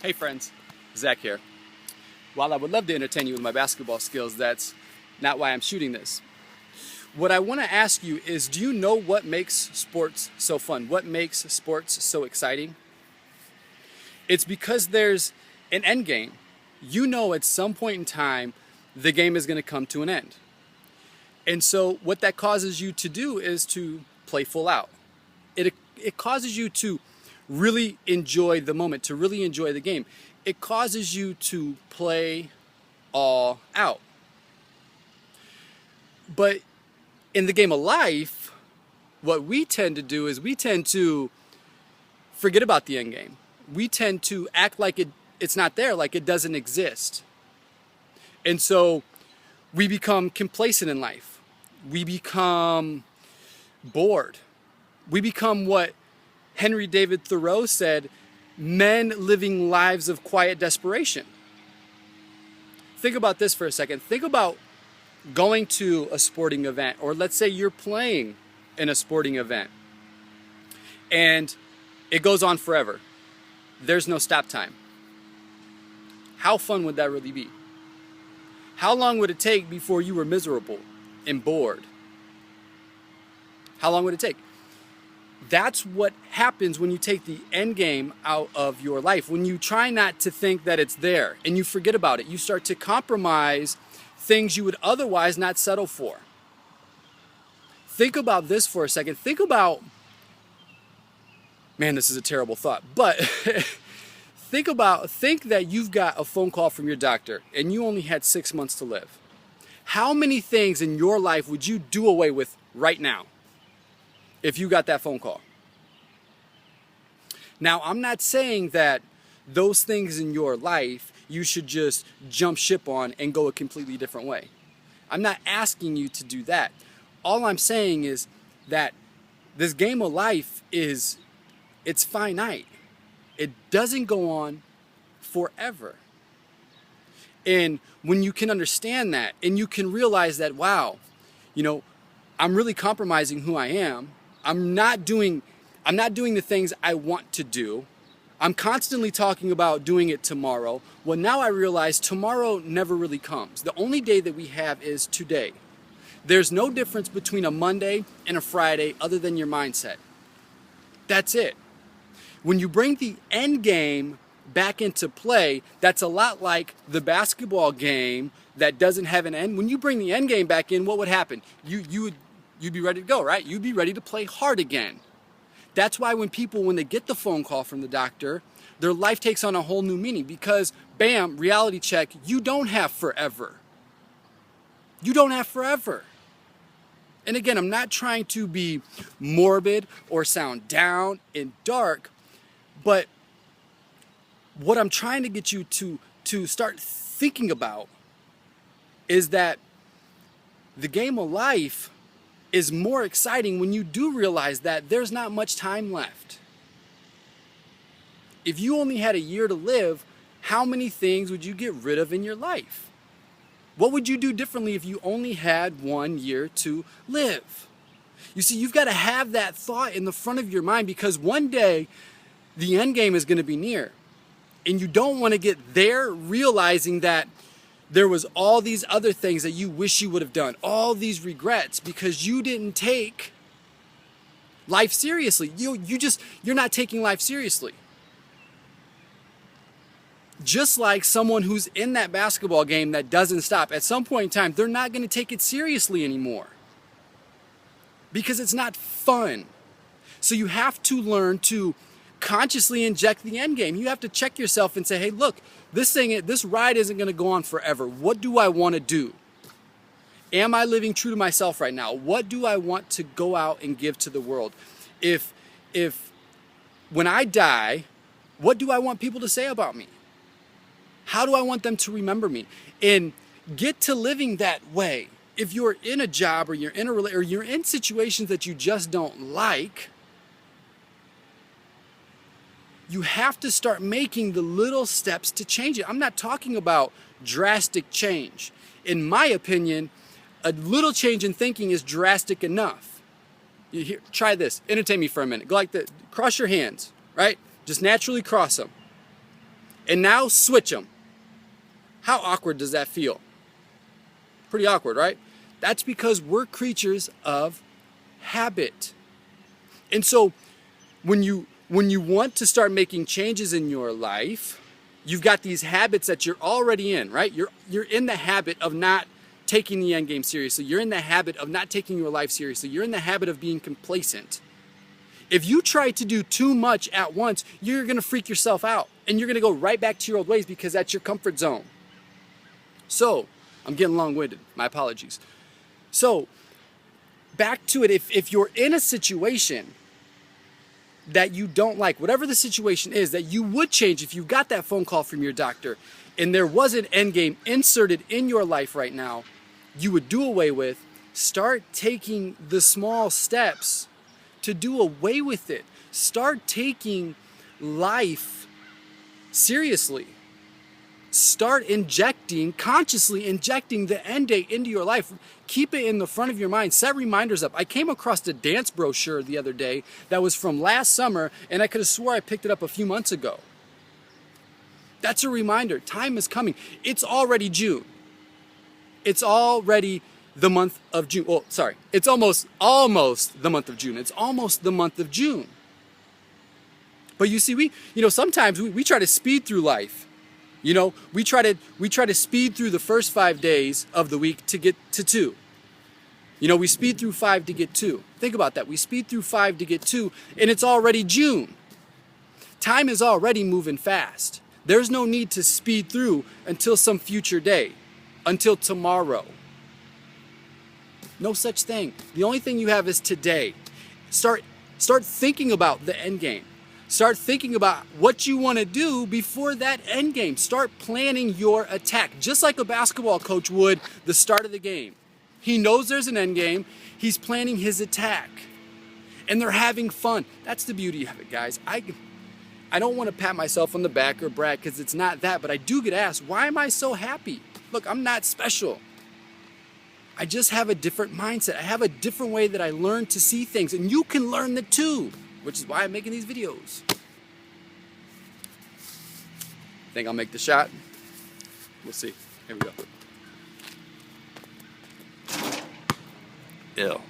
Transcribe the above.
Hey friends, Zach here. While I would love to entertain you with my basketball skills, that's not why I'm shooting this. What I want to ask you is, do you know what makes sports so fun? What makes sports so exciting? It's because there's an end game. You know at some point in time, the game is going to come to an end. And so what that causes you to do is to play full out. It causes you to really enjoy the moment, to really enjoy the game. It causes you to play all out. But in the game of life, what we tend to do is we tend to forget about the end game. We tend to act like it's not there, like it doesn't exist. And so we become complacent in life. We become bored. We become what Henry David Thoreau said, men living lives of quiet desperation. Think about this for a second. Think about going to a sporting event, or let's say you're playing in a sporting event and it goes on forever. There's no stop time. How fun would that really be? How long would it take before you were miserable and bored? How long would it take? That's what happens when you take the end game out of your life. When you try not to think that it's there and you forget about it, you start to compromise things you would otherwise not settle for. Think about this for a second. Think this is a terrible thought, but think that you've got a phone call from your doctor and you only had 6 months to live. How many things in your life would you do away with right now if you got that phone call? Now, I'm not saying that those things in your life you should just jump ship on and go a completely different way. I'm not asking you to do that. All I'm saying is that this game of life it's finite. It doesn't go on forever. And when you can understand that and you can realize that, wow, I'm really compromising who I am. I'm not doing the things I want to do. I'm constantly talking about doing it tomorrow. Well, now I realize tomorrow never really comes. The only day that we have is today. There's no difference between a Monday and a Friday other than your mindset. That's it. When you bring the end game back into play, that's a lot like the basketball game that doesn't have an end. When you bring the end game back in, what would happen? You'd be ready to go, right? You'd be ready to play hard again. That's why when they get the phone call from the doctor, their life takes on a whole new meaning because, bam, reality check, you don't have forever. You don't have forever. And again, I'm not trying to be morbid or sound down and dark, but what I'm trying to get you to start thinking about is that the game of life is more exciting when you do realize that there's not much time left. If you only had a year to live, how many things would you get rid of in your life? What would you do differently if you only had 1 year to live? You see, you've got to have that thought in the front of your mind because one day the end game is going to be near. And you don't want to get there realizing that there was all these other things that you wish you would have done, all these regrets because you didn't take life seriously. You're not taking life seriously. Just like someone who's in that basketball game that doesn't stop, at some point in time, they're not going to take it seriously anymore because it's not fun. So you have to learn to consciously inject the end game. You have to check yourself and say, hey, look, this ride isn't going to go on forever. What do I want to do? Am I living true to myself right now? What do I want to go out and give to the world? If when I die, what do I want people to say about me? How do I want them to remember me? And get to living that way. If you're in a job or you're in a relationship or you're in situations that you just don't like, you have to start making the little steps to change it. I'm not talking about drastic change. In my opinion, a little change in thinking is drastic enough. Try this. Entertain me for a minute. Go like that. Cross your hands, right? Just naturally cross them. and now switch them. How awkward does that feel? Pretty awkward, right? That's because we're creatures of habit. And so when you want to start making changes in your life, you've got these habits that you're already in, right? You're in the habit of not taking the end game seriously. You're in the habit of not taking your life seriously. You're in the habit of being complacent. If you try to do too much at once, you're going to freak yourself out and you're going to go right back to your old ways because that's your comfort zone. So, I'm getting long-winded. My apologies. So, back to it. If you're in a situation that you don't like, whatever the situation is that you would change if you got that phone call from your doctor and there was an end game inserted in your life right now, you would do away with, start taking the small steps to do away with it. Start taking life seriously. Start consciously injecting the end date into your life. Keep it in the front of your mind. Set reminders up. I came across a dance brochure the other day that was from last summer, and I could have swore I picked it up a few months ago. That's a reminder. Time is coming. It's already June. It's already the month of June. Oh, sorry. It's almost the month of June. It's almost the month of June. But you see, sometimes we try to speed through life. We try to speed through the first 5 days of the week to get to 2. We speed through 5 to get 2. Think about that. We speed through 5 to get 2, and it's already June. Time is already moving fast. There's no need to speed through until some future day, until tomorrow. No such thing. The only thing you have is today. Start thinking about the end game. Start thinking about what you want to do before that end game. Start planning your attack, just like a basketball coach would the start of the game. He knows there's an end game. He's planning his attack. And they're having fun. That's the beauty of it, guys. I don't want to pat myself on the back or brag because it's not that, but I do get asked, why am I so happy? Look, I'm not special. I just have a different mindset. I have a different way that I learn to see things, and you can learn that too, which is why I'm making these videos. Think I'll make the shot? We'll see. Here we go. Ew.